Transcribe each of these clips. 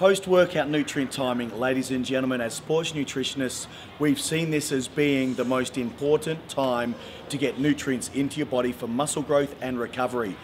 Post-workout nutrient timing, ladies and gentlemen, as sports nutritionists, we've seen this as being the most important time to get nutrients into your body for muscle growth and recovery.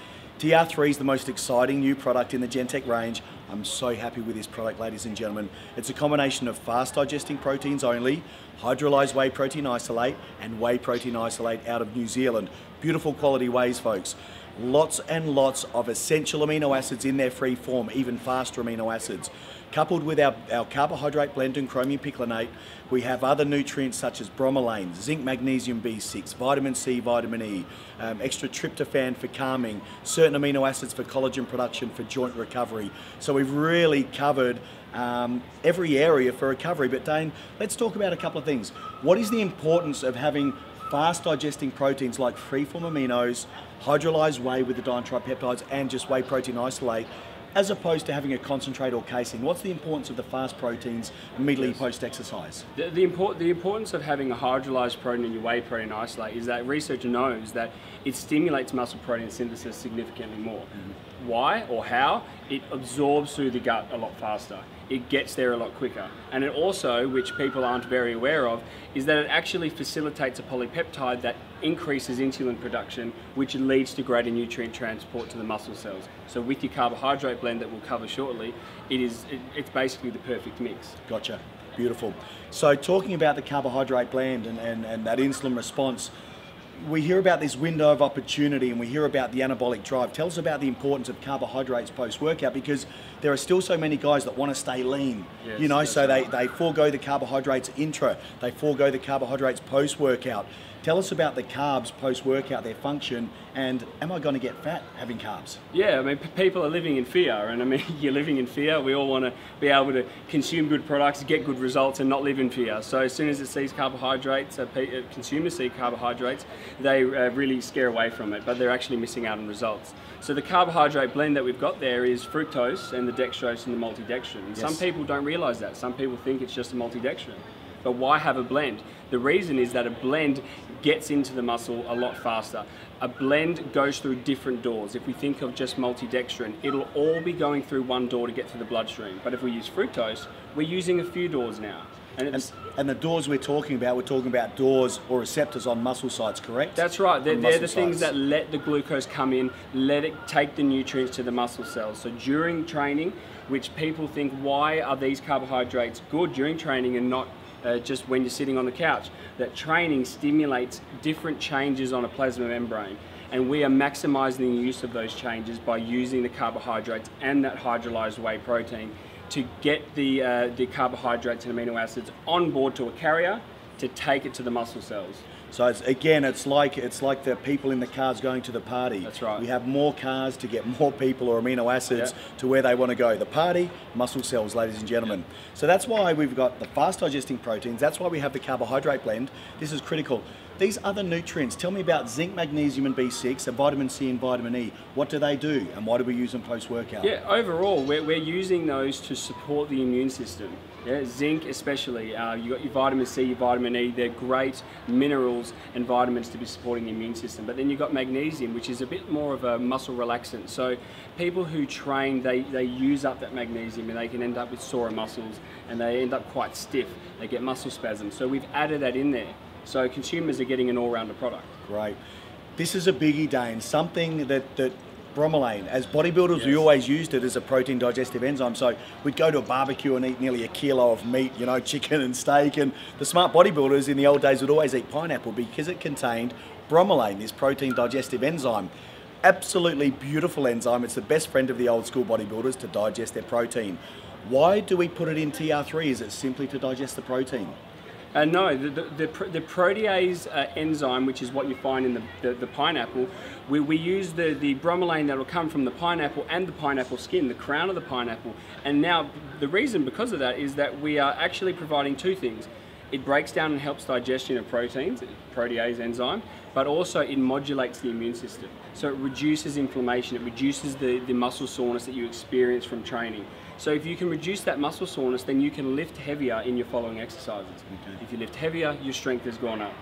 TR3 is the most exciting new product in the Gen-Tec range. I'm so happy with this product, ladies and gentlemen. It's a combination of fast digesting proteins only, hydrolyzed whey protein isolate, and whey protein isolate out of New Zealand. Beautiful quality wheys, folks. Lots and lots of essential amino acids in their free form, even faster amino acids. Coupled with our carbohydrate blend and chromium picolinate, we have other nutrients such as bromelain, zinc, magnesium, B6, vitamin C, vitamin E, extra tryptophan for calming, certain amino acids for collagen production for joint recovery. So we've really covered every area for recovery. But Dane, let's talk about a couple of things. What is the importance of having fast digesting proteins like free-form aminos, hydrolyzed whey with the dientripeptides, and just whey protein isolate, as opposed to having a concentrate or casein? What's the importance of the fast proteins immediately post-exercise? The importance of having a hydrolyzed protein in your whey protein isolate is that research knows that it stimulates muscle protein synthesis significantly more. Why or how? It absorbs through the gut a lot faster. It gets there a lot quicker. And it also, which people aren't very aware of, is that it actually facilitates a polypeptide that increases insulin production, which leads to greater nutrient transport to the muscle cells. So with your carbohydrate blend that we'll cover shortly, it's basically the perfect mix. Gotcha, beautiful. So talking about the carbohydrate blend and that insulin response, we hear about this window of opportunity and we hear about the anabolic drive. Tell us about the importance of carbohydrates post-workout, because there are still so many guys that want to stay lean. Yes, you know, so right. they forego the carbohydrates intra, they forego the carbohydrates post-workout. Tell us about the carbs post-workout, their function, and am I going to get fat having carbs? Yeah, I mean, people are living in fear, and I mean, you're living in fear. We all want to be able to consume good products, get good results, and not live in fear. So as soon as it sees carbohydrates, consumers see carbohydrates, they really scare away from it, but they're actually missing out on results. So the carbohydrate blend that we've got there is fructose and the dextrose and the maltodextrin. And some people don't realize that. Some people think it's just a maltodextrin. But why have a blend? The reason is that a blend gets into the muscle a lot faster. A blend goes through different doors. If we think of just maltodextrin, it'll all be going through one door to get to the bloodstream. But if we use fructose, we're using a few doors now. And the doors we're talking about doors or receptors on muscle sites, correct? That's right. They're the things sites that let the glucose come in, let it take the nutrients to the muscle cells. So during training, which people think, why are these carbohydrates good during training and not just when you're sitting on the couch? That training stimulates different changes on a plasma membrane, and we are maximizing the use of those changes by using the carbohydrates and that hydrolyzed whey protein to get the carbohydrates and amino acids on board to a carrier to take it to the muscle cells. So it's like the people in the cars going to the party. That's right. We have more cars to get more people or amino acids to where they want to go. The party, muscle cells, ladies and gentlemen. So that's why we've got the fast digesting proteins. That's why we have the carbohydrate blend. This is critical. These other nutrients, tell me about zinc, magnesium, and B6, and vitamin C and vitamin E. What do they do, and why do we use them post-workout? Yeah, overall, we're using those to support the immune system. Yeah, zinc especially, you got your vitamin C, your vitamin E, they're great minerals and vitamins to be supporting the immune system. But then you've got magnesium, which is a bit more of a muscle relaxant. So people who train, they use up that magnesium and they can end up with sore muscles and they end up quite stiff. They get muscle spasms. So we've added that in there. So consumers are getting an all-rounder product. Great. This is a biggie, Dane, something that bromelain, as bodybuilders, we always used it as a protein digestive enzyme. So we'd go to a barbecue and eat nearly a kilo of meat, you know, chicken and steak. And the smart bodybuilders in the old days would always eat pineapple because it contained bromelain, this protein digestive enzyme. Absolutely beautiful enzyme. It's the best friend of the old school bodybuilders to digest their protein. Why do we put it in TR3? Is it simply to digest the protein? No, the protease enzyme, which is what you find in the pineapple, we use the bromelain that will come from the pineapple and the pineapple skin, the crown of the pineapple. And now the reason because of that is that we are actually providing two things. It breaks down and helps digestion of proteins, protease enzyme, but also it modulates the immune system. So it reduces inflammation, it reduces the muscle soreness that you experience from training. So if you can reduce that muscle soreness, then you can lift heavier in your following exercises. Okay. If you lift heavier, your strength has gone up.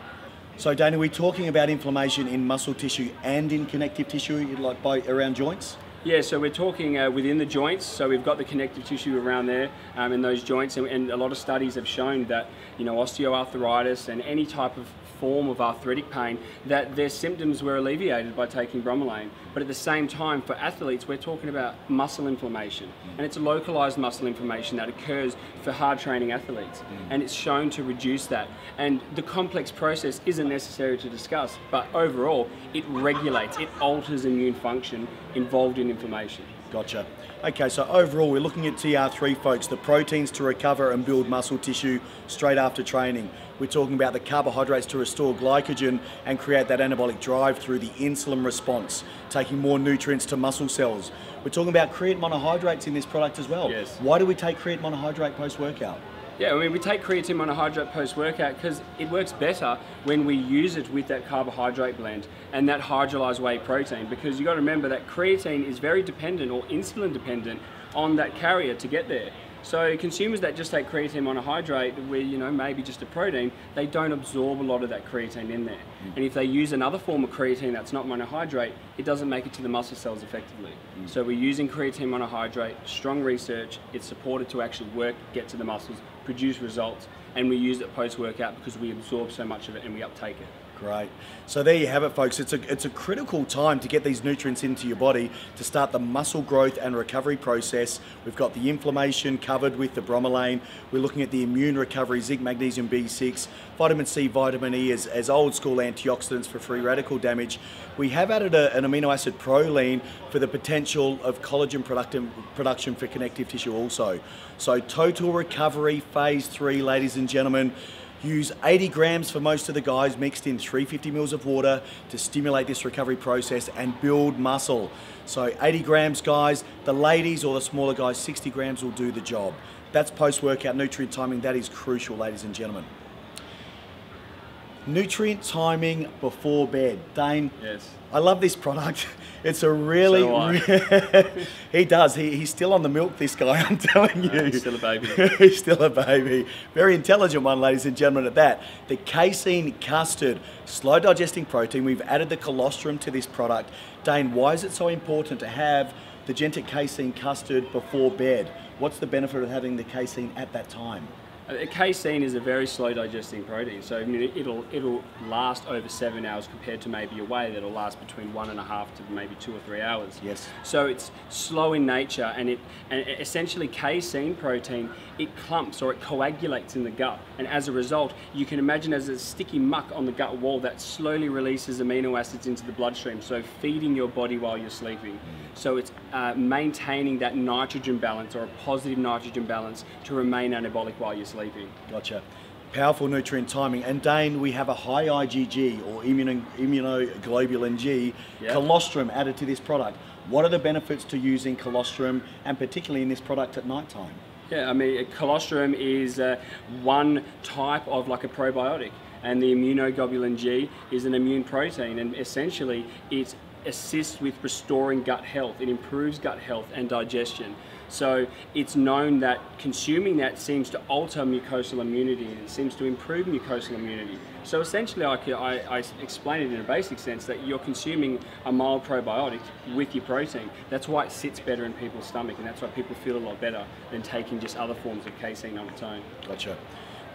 So Dane, are we talking about inflammation in muscle tissue and in connective tissue, like around joints? Yeah, so we're talking within the joints. So we've got the connective tissue around there in those joints, and a lot of studies have shown that, you know, osteoarthritis and any type of form of arthritic pain, that their symptoms were alleviated by taking bromelain. But at the same time, for athletes, we're talking about muscle inflammation, and it's a localized muscle inflammation that occurs for hard training athletes, and it's shown to reduce that. And the complex process isn't necessary to discuss, but overall, it regulates, it alters immune function involved in inflammation. Gotcha. Okay, so overall we're looking at TR3, folks, the proteins to recover and build muscle tissue straight after training. We're talking about the carbohydrates to restore glycogen and create that anabolic drive through the insulin response, taking more nutrients to muscle cells. We're talking about creatine monohydrates in this product as well. Yes. Why do we take creatine monohydrate post-workout? Yeah, I mean, we take creatine monohydrate post-workout because it works better when we use it with that carbohydrate blend and that hydrolyzed whey protein, because you got to remember that creatine is very dependent or insulin dependent on that carrier to get there. So consumers that just take creatine monohydrate with, you know, maybe just a protein, they don't absorb a lot of that creatine in there. And if they use another form of creatine that's not monohydrate, it doesn't make it to the muscle cells effectively. So we're using creatine monohydrate, strong research, it's supported to actually work, get to the muscles, produce results, and we use it post-workout because we absorb so much of it and we uptake it. Great. So there you have it, folks. It's a critical time to get these nutrients into your body to start the muscle growth and recovery process. We've got the inflammation covered with the bromelain. We're looking at the immune recovery, zinc, magnesium, B6, vitamin C, vitamin E as old school antioxidants for free radical damage. We have added an amino acid proline for the potential of collagen production for connective tissue also. So total recovery phase 3, ladies and gentlemen. Use 80 grams for most of the guys mixed in 350 mils of water to stimulate this recovery process and build muscle. So 80 grams, guys. The ladies or the smaller guys, 60 grams will do the job. That's post-workout nutrient timing. That is crucial, ladies and gentlemen. Nutrient timing before bed. Dane, Yes. I love this product. It's a really... He does. He's still on the milk, this guy, I'm telling you. He's still a baby. He's still a baby. Very intelligent one, ladies and gentlemen, at that. The casein custard, slow digesting protein. We've added the colostrum to this product. Dane, why is it so important to have the Gen-Tec casein custard before bed? What's the benefit of having the casein at that time? Casein is a very slow digesting protein, so I mean, it'll last over 7 hours compared to maybe a whey that'll last between 1.5 to maybe 2 or 3 hours. Yes. So it's slow in nature, and essentially casein protein, it clumps or it coagulates in the gut, and as a result, you can imagine as a sticky muck on the gut wall that slowly releases amino acids into the bloodstream, so feeding your body while you're sleeping. So it's maintaining that nitrogen balance or a positive nitrogen balance to remain anabolic while you're sleeping. Gotcha. Powerful nutrient timing. And Dane, we have a high IgG or immunoglobulin G colostrum added to this product. What are the benefits to using colostrum, and particularly in this product at night time? Yeah, I mean, colostrum is one type of like a probiotic, and the immunoglobulin G is an immune protein, and essentially it assists with restoring gut health. It improves gut health and digestion. So it's known that consuming that seems to alter mucosal immunity, and it seems to improve mucosal immunity. So essentially I explain it in a basic sense that you're consuming a mild probiotic with your protein. That's why it sits better in people's stomach, and that's why people feel a lot better than taking just other forms of casein on its own. Gotcha.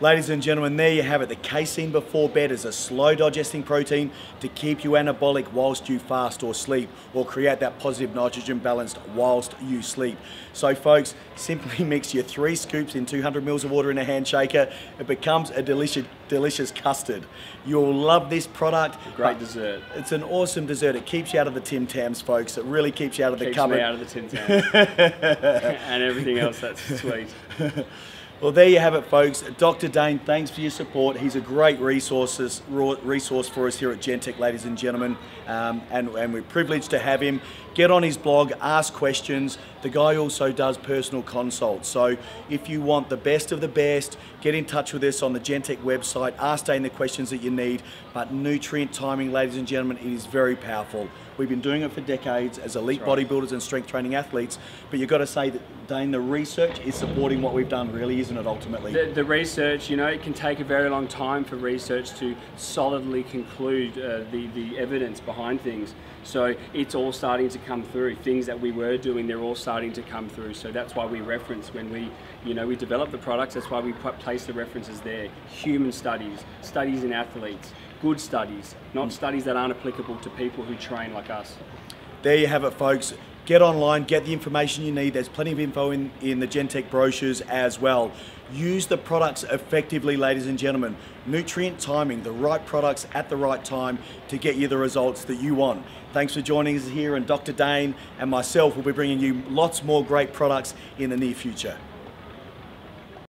Ladies and gentlemen, there you have it. The casein before bed is a slow digesting protein to keep you anabolic whilst you fast or sleep, or create that positive nitrogen balance whilst you sleep. So folks, simply mix your 3 scoops in 200 mils of water in a hand shaker. It becomes a delicious custard. You'll love this product. Great dessert. It's an awesome dessert. It keeps you out of the Tim Tams, folks. It really keeps you out of the cupboard. Keeps me out of the Tim Tams. And everything else that's sweet. Well, there you have it, folks. Dr. Dane, thanks for your support. He's a great resource for us here at Gen-Tec, ladies and gentlemen, and we're privileged to have him. Get on his blog, ask questions. The guy also does personal consults. So if you want the best of the best, get in touch with us on the Gen-Tec website. Ask Dane the questions that you need. But nutrient timing, ladies and gentlemen, it is very powerful. We've been doing it for decades as elite bodybuilders and strength training athletes, but you've got to say that Dane, the research is supporting what we've done, really, isn't it, ultimately? The research, you know, it can take a very long time for research to solidly conclude the evidence behind things. So it's all starting to come through. Things that we were doing, they're all starting to come through. So that's why we reference when we develop the products. That's why we place the references there. Human studies, studies in athletes, good studies, not studies that aren't applicable to people who train like us. There you have it, folks. Get online, get the information you need. There's plenty of info in the Gen-Tec brochures as well. Use the products effectively, ladies and gentlemen. Nutrient timing, the right products at the right time to get you the results that you want. Thanks for joining us here, and Dr. Dane and myself will be bringing you lots more great products in the near future.